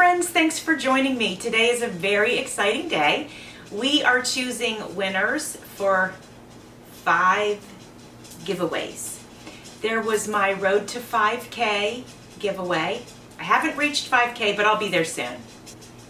friends, thanks for joining me. Today is a very exciting day. We are choosing winners for 5 giveaways. There was my Road to 5K giveaway. I haven't reached 5K, but I'll be there soon.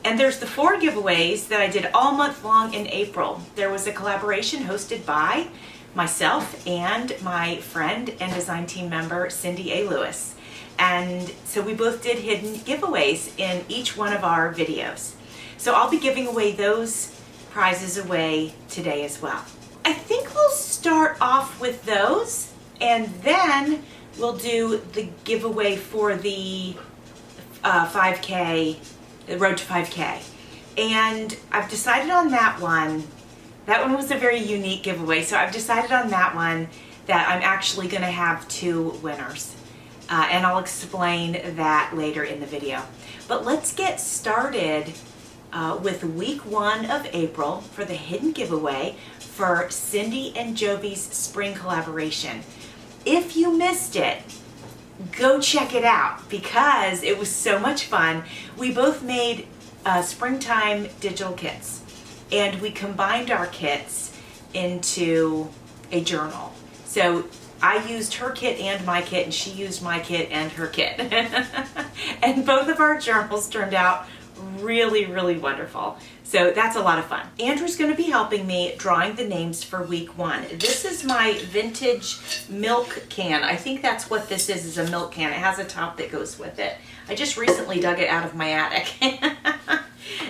And there's the 4 giveaways that I did all month long in April. There was a collaboration hosted by myself and my friend and design team member, Cindy A. Lewis. And so we both did hidden giveaways in each one of our videos. So I'll be giving away those prizes away today as well. I think we'll start off with those and then we'll do the giveaway for the 5K, the Road to 5K. And I've decided on that one. That one was a very unique giveaway. So I've decided on that one that I'm actually gonna have 2 winners. And I'll explain that later in the video. But let's get started with week 1 of April for the hidden giveaway for Cindy and Jovi's spring collaboration. If you missed it, go check it out because it was so much fun. We both made springtime digital kits and we combined our kits into a journal. So I used her kit and my kit, and she used my kit and her kit. And both of our journals turned out really, really wonderful. So that's a lot of fun. Andrew's going to be helping me drawing the names for week 1. This is my vintage milk can. I think that's what this is a milk can. It has a top that goes with it. I just recently dug it out of my attic.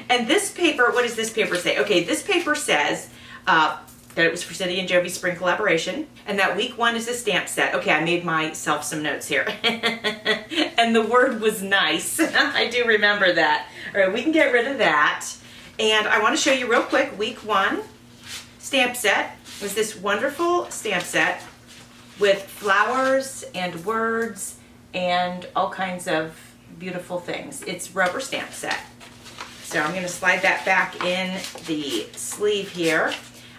And this paper, what does this paper say? Okay, this paper says, that it was for Cindy and Jovi's spring collaboration, and that week 1 is a stamp set. Okay, I made myself some notes here. And the word was nice. I do remember that. All right, we can get rid of that. And I want to show you real quick, week 1 stamp set was this wonderful stamp set with flowers and words and all kinds of beautiful things. It's rubber stamp set. So I'm going to slide that back in the sleeve here.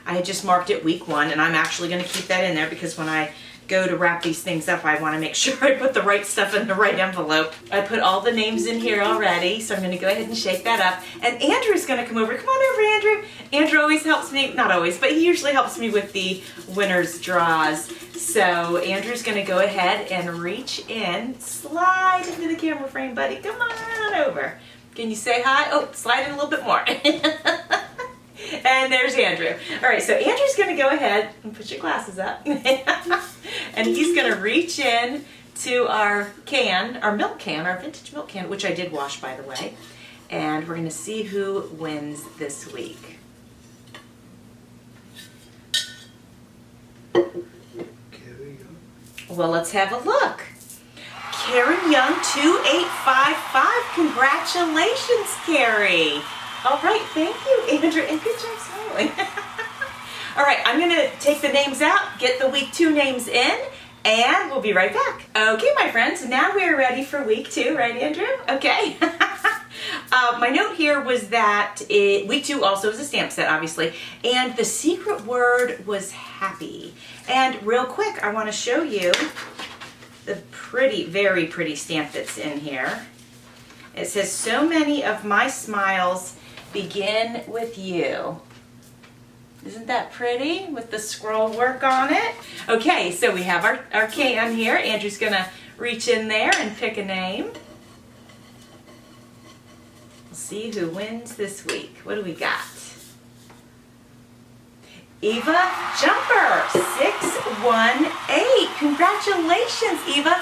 I had just marked it week 1, and I'm actually going to keep that in there because when I go to wrap these things up, I want to make sure I put the right stuff in the right envelope. I put all the names in here already, so I'm going to go ahead and shake that up. And Andrew's going to come over. Come on over, Andrew. Andrew always helps me, not always, but he usually helps me with the winner's draws. So Andrew's going to go ahead and reach in, slide into the camera frame, buddy. Come on over. Can you say hi? Oh, slide in a little bit more. And there's Andrew. All right, so Andrew's going to go ahead and put your glasses up. And he's going to reach in to our can, our milk can, our vintage milk can, which I did wash, by the way. And we're going to see who wins this week. Well, let's have a look. Karen Young 2855. Congratulations, Carrie. All right, thank you, Andrew, and good job smiling. All right, I'm going to take the names out, get the week 2 names in, and we'll be right back. Okay, my friends, now we're ready for week 2, right, Andrew? Okay. My note here was that week 2 also is a stamp set, obviously, and the secret word was happy. And real quick, I want to show you the pretty, very pretty stamp that's in here. It says, so many of my smiles begin with you. Isn't that pretty with the scroll work on it? Okay, so we have our can here. Andrew's gonna reach in there and pick a name. We'll see who wins this week. What do we got? Eva Jumper 618. Congratulations, Eva.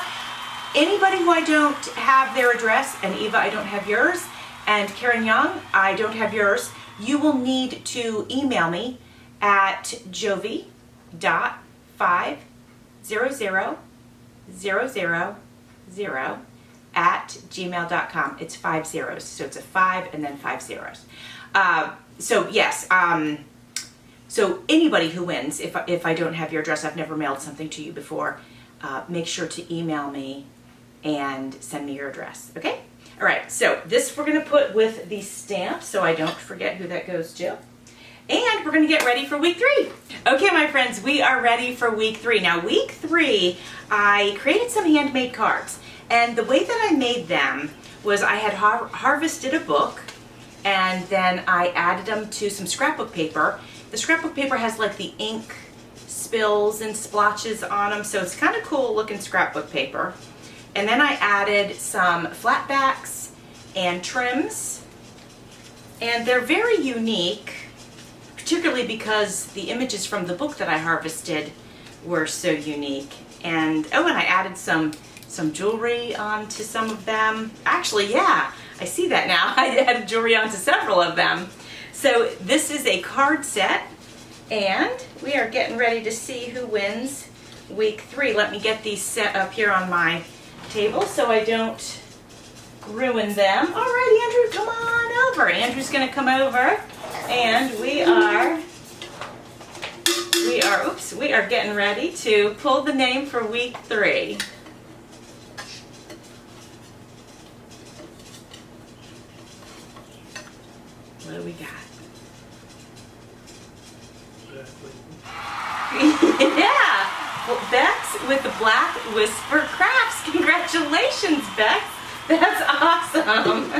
Anybody who I don't have their address, and Eva, I don't have yours, and Karen Young, I don't have yours, you will need to email me at jovi.50000@gmail.com. It's 5 zeros, so it's a 5 and then 5 zeros. So yes, so anybody who wins, if I don't have your address, I've never mailed something to you before, make sure to email me and send me your address, okay? All right, so this we're gonna put with the stamp so I don't forget who that goes to. And we're gonna get ready for week 3. Okay, my friends, we are ready for week 3. Now, week 3, I created some handmade cards. And the way that I made them was I had harvested a book, and then I added them to some scrapbook paper. The scrapbook paper has like the ink spills and splotches on them, so it's kind of cool looking scrapbook paper. And then I added some flat backs and trims, and they're very unique, particularly because the images from the book that I harvested were so unique. And oh, and I added some jewelry onto some of them. Actually, yeah, I see that now. I added jewelry onto several of them. So this is a card set, and we are getting ready to see who wins week 3. Let me get these set up here on my table so I don't ruin them. All right, Andrew, come on over. Andrew's gonna come over, and we are getting ready to pull the name for week 3. What do we got? Yeah, well, Bex with the Black Whisper Crafts. Congratulations, Bex. That's awesome.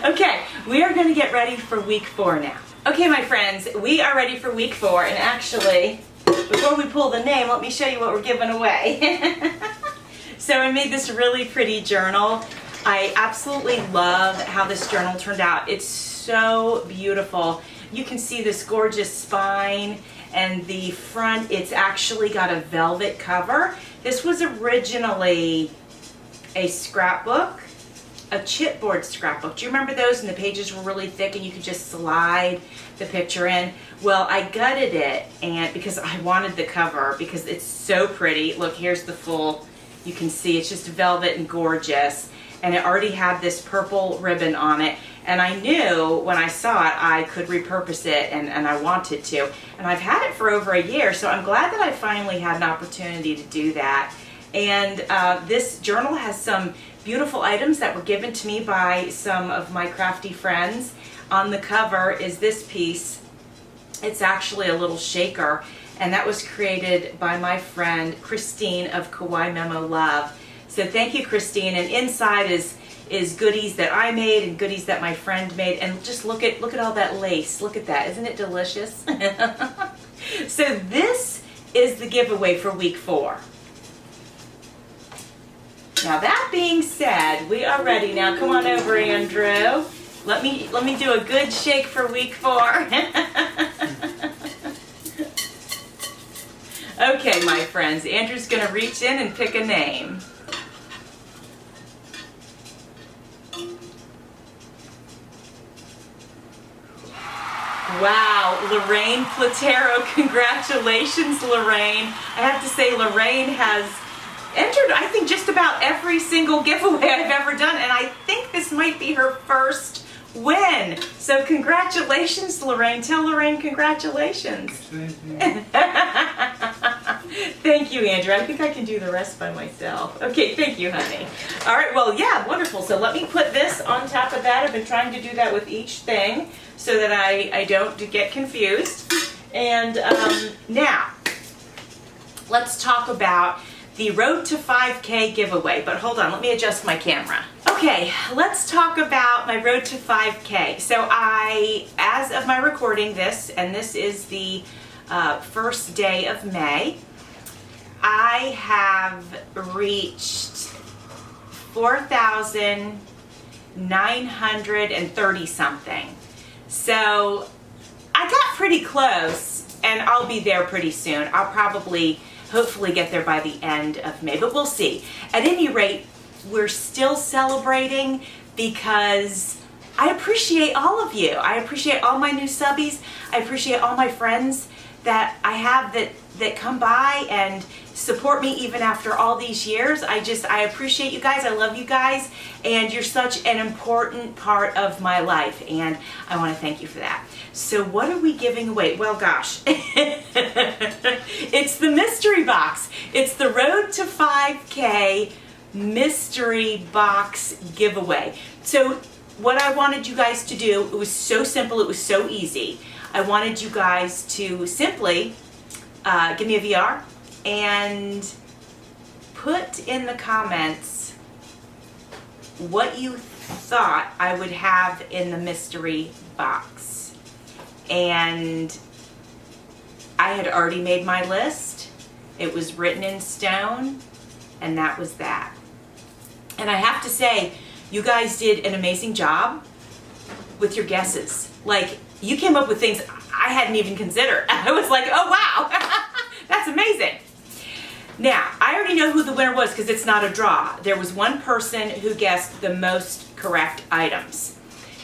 Okay, we are going to get ready for week 4 now. Okay, my friends, we are ready for week 4, and actually, before we pull the name, let me show you what we're giving away. So I made this really pretty journal. I absolutely love how this journal turned out. It's so beautiful. You can see this gorgeous spine, and the front, it's actually got a velvet cover. This was originally a scrapbook, a chipboard scrapbook. Do you remember those? And the pages were really thick and you could just slide the picture in. Well, I gutted it, and because I wanted the cover because it's so pretty. Look, here's the full, you can see it's just velvet and gorgeous. And it already had this purple ribbon on it. And I knew when I saw it, I could repurpose it, and I wanted to. And I've had it for over a year, so I'm glad that I finally had an opportunity to do that. And this journal has some beautiful items that were given to me by some of my crafty friends. On the cover is this piece. It's actually a little shaker, and that was created by my friend Christine of Kawaii Memo Love. So thank you, Christine. And inside is goodies that I made and goodies that my friend made. And just look at all that lace. Look at that. Isn't it delicious? So this is the giveaway for week 4. Now that being said, we are ready now. Come on over, Andrew. Let me do a good shake for week 4. Okay, my friends. Andrew's going to reach in and pick a name. Wow, Lorraine Platero, congratulations, Lorraine. I have to say, Lorraine has entered, I think, just about every single giveaway I've ever done, and I think this might be her first win. So congratulations, Lorraine. Tell Lorraine congratulations. Thank you, Andrew. I think I can do the rest by myself. Okay, thank you, honey. All right, well, yeah, wonderful. So let me put this on top of that. I've been trying to do that with each thing so that I don't get confused. And now, let's talk about the Road to 5K giveaway. But hold on, let me adjust my camera. Okay, let's talk about my Road to 5K. So as of my recording this, and this is the first day of May, I have reached 4,930 something. So I got pretty close, and I'll be there pretty soon. I'll probably, hopefully get there by the end of May, but we'll see. At any rate, we're still celebrating because I appreciate all of you. I appreciate all my new subbies. I appreciate all my friends that I have that come by and support me even after all these years. I appreciate you guys. I love you guys, and you're such an important part of my life, and I want to thank you for that. So what are we giving away? Well, gosh, it's the mystery box. It's the Road to 5K mystery box giveaway. So what I wanted you guys to do, it was so simple, it was so easy. I wanted you guys to simply give me a VR and put in the comments what you thought I would have in the mystery box. And I had already made my list. It was written in stone, and that was that. And I have to say, you guys did an amazing job with your guesses. Like, you came up with things I hadn't even considered. I was like, oh wow, that's amazing. Now, I already know who the winner was because it's not a draw. There was one person who guessed the most correct items.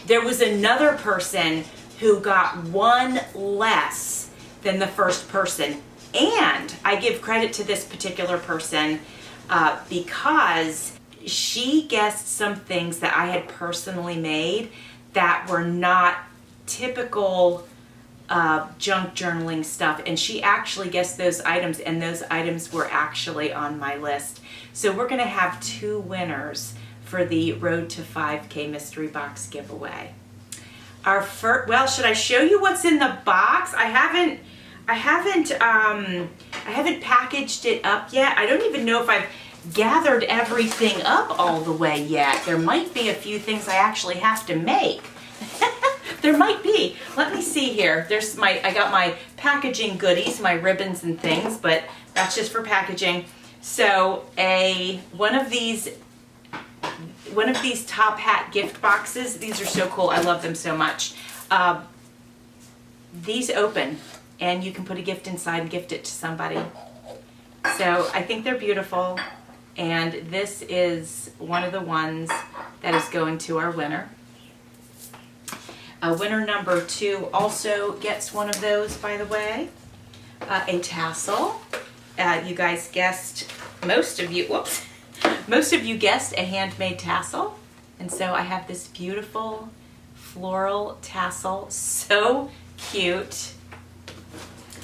There was another person who got one less than the first person. And I give credit to this particular person because she guessed some things that I had personally made that were not typical junk journaling stuff, and she actually guessed those items, and those items were actually on my list. So we're gonna have 2 winners for the Road to 5K mystery box giveaway. Our first, well, should I show you what's in the box? I haven't packaged it up yet. I don't even know if I've gathered everything up all the way yet. There might be a few things I actually have to make. There might be. Let me see here. I got my packaging goodies, my ribbons and things, but that's just for packaging. So one of these top hat gift boxes. These are so cool. I love them so much. These open, and you can put a gift inside and gift it to somebody. So I think they're beautiful, and this is one of the ones that is going to our winner. Winner number 2 also gets one of those, by the way. A tassel. You guys guessed, most of you guessed a handmade tassel. And so I have this beautiful floral tassel. So cute.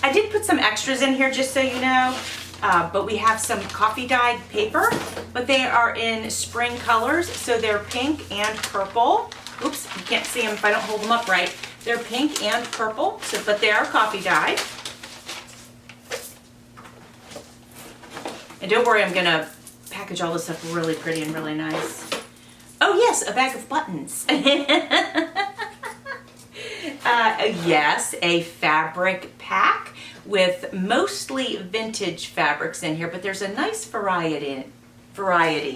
I did put some extras in here, just so you know. But we have some coffee dyed paper, but they are in spring colors. So they're pink and purple. Oops, you can't see them if I don't hold them up right. They're pink and purple, but they are coffee dyed. And don't worry, I'm gonna package all this up really pretty and really nice. Oh yes, a bag of buttons. Yes, a fabric pack with mostly vintage fabrics in here, but there's a nice variety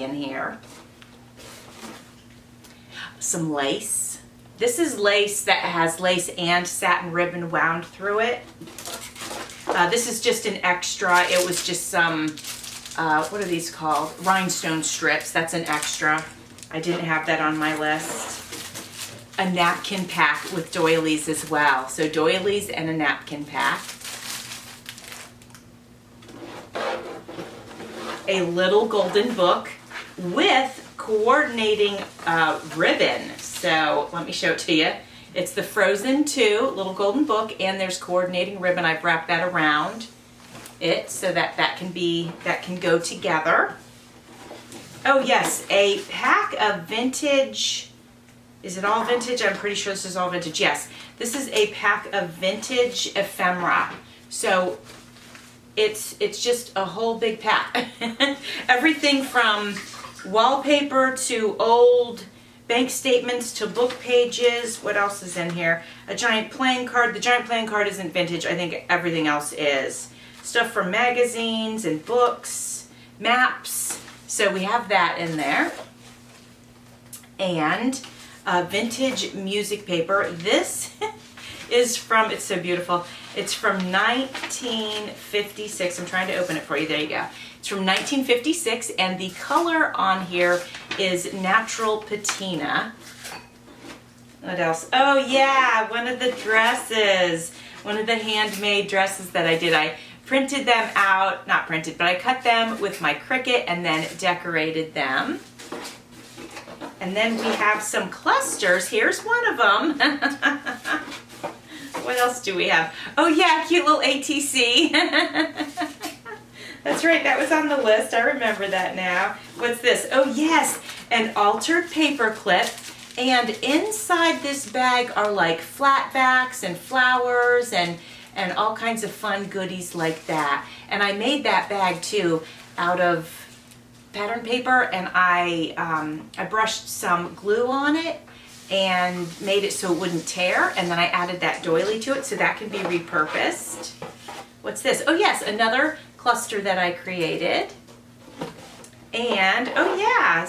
in here. Some lace. This is lace that has lace and satin ribbon wound through it. This is just an extra. It was just some, what are these called? Rhinestone strips. That's an extra. I didn't have that on my list. A napkin pack with doilies as well. So doilies and a napkin pack. A little golden book with coordinating ribbon. So let me show it to you. It's the Frozen 2 little golden book, and there's coordinating ribbon. I've wrapped that around it so that can go together. Oh yes, a pack of vintage. Is it all vintage? I'm pretty sure this is all vintage. Yes, this is a pack of vintage ephemera. So it's just a whole big pack. Everything from wallpaper to old bank statements to book pages. What else is in here? A giant playing card. The giant playing card isn't vintage. I think everything else is. Stuff from magazines and books, maps. So we have that in there. And vintage music paper. This is from, it's so beautiful. It's from 1956. I'm trying to open it for you. There you go. It's from 1956, and the color on here is natural patina. What else? Oh yeah, one of the dresses. One of the handmade dresses that I did. I printed them out, not printed, but I cut them with my Cricut and then decorated them. And then we have some clusters. Here's one of them. What else do we have? Oh yeah, cute little ATC. That's right, that was on the list. I remember that now. What's this? Oh yes, an altered paper clip. And inside this bag are like flat backs and flowers and all kinds of fun goodies like that. And I made that bag too out of pattern paper and I brushed some glue on it and made it so it wouldn't tear, and then I added that doily to it so that can be repurposed. What's this? Oh yes, another cluster that I created. And oh yeah,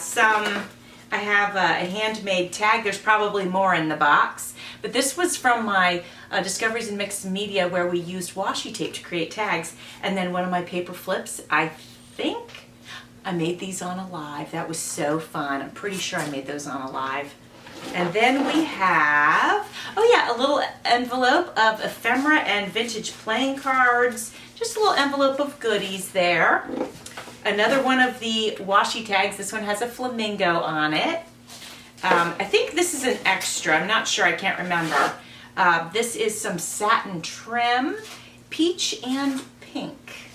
I have a handmade tag. There's probably more in the box, but this was from my Discoveries in Mixed Media, where we used washi tape to create tags. And then one of my paper flips, I think I made these on Alive. That was so fun. I'm pretty sure I made those on Alive. And then we have, oh yeah, a little envelope of ephemera and vintage playing cards. Just a little envelope of goodies there. Another one of the washi tags. This one has a flamingo on it. I think this is an extra. I'm not sure. I can't remember. This is some satin trim, peach and pink.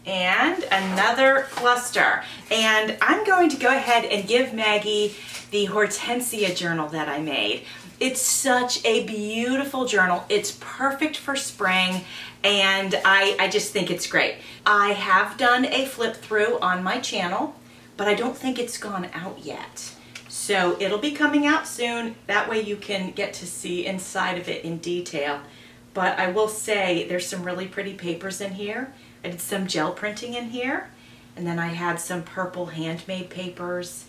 And another cluster. And I'm going to go ahead and give Maggie the Hortensia journal that I made. It's such a beautiful journal. It's perfect for spring, and I just think it's great. I have done a flip through on my channel, but I don't think it's gone out yet. So it'll be coming out soon. That way you can get to see inside of it in detail. But I will say there's some really pretty papers in here. I did some gel printing in here, and then I had some purple handmade papers.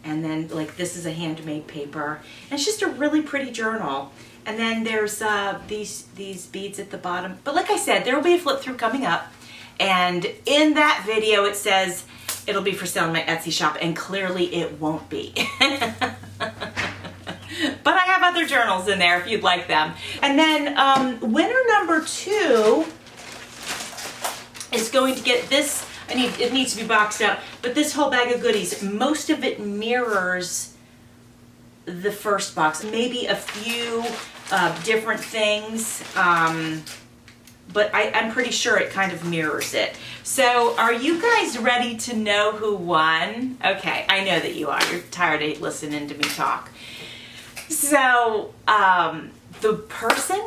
And then like this is a handmade paper. And it's just a really pretty journal. And then there's these beads at the bottom. But like I said, there will be a flip through coming up. And in that video it says it'll be for sale in my Etsy shop, and clearly it won't be. But I have other journals in there if you'd like them. And then winner number 2 is going to get this. It needs to be boxed up, but this whole bag of goodies, most of it mirrors the first box. Maybe a few different things, but I'm pretty sure it kind of mirrors it. So are you guys ready to know who won? Okay, I know that you are. You're tired of listening to me talk. So the person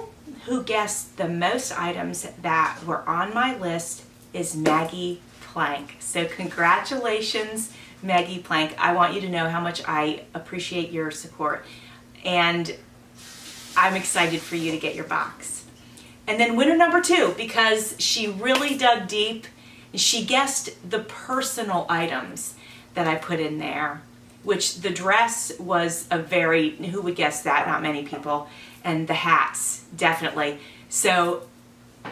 who guessed the most items that were on my list is Maggie Plank. So congratulations, Maggie Plank. I want you to know how much I appreciate your support, and I'm excited for you to get your box. And then winner number 2, because she really dug deep, she guessed the personal items that I put in there, which the dress was a very, who would guess that? Not many people. And the hats, definitely. So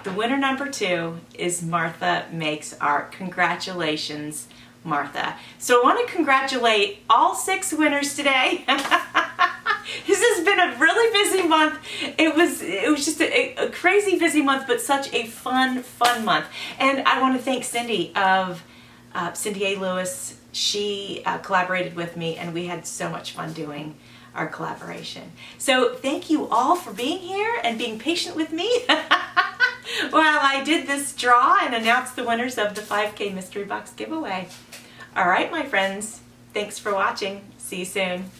the winner number 2 is Martha Makes Art. Congratulations, Martha. So I want to congratulate all 6 winners today. This has been a really busy month. It was just a crazy busy month, but such a fun month. And I want to thank Cindy of Cindy A. Lewis. She collaborated with me, and we had so much fun doing our collaboration. So thank you all for being here and being patient with me while I did this draw and announced the winners of the 5K Mystery Box giveaway. All right, my friends, thanks for watching. See you soon.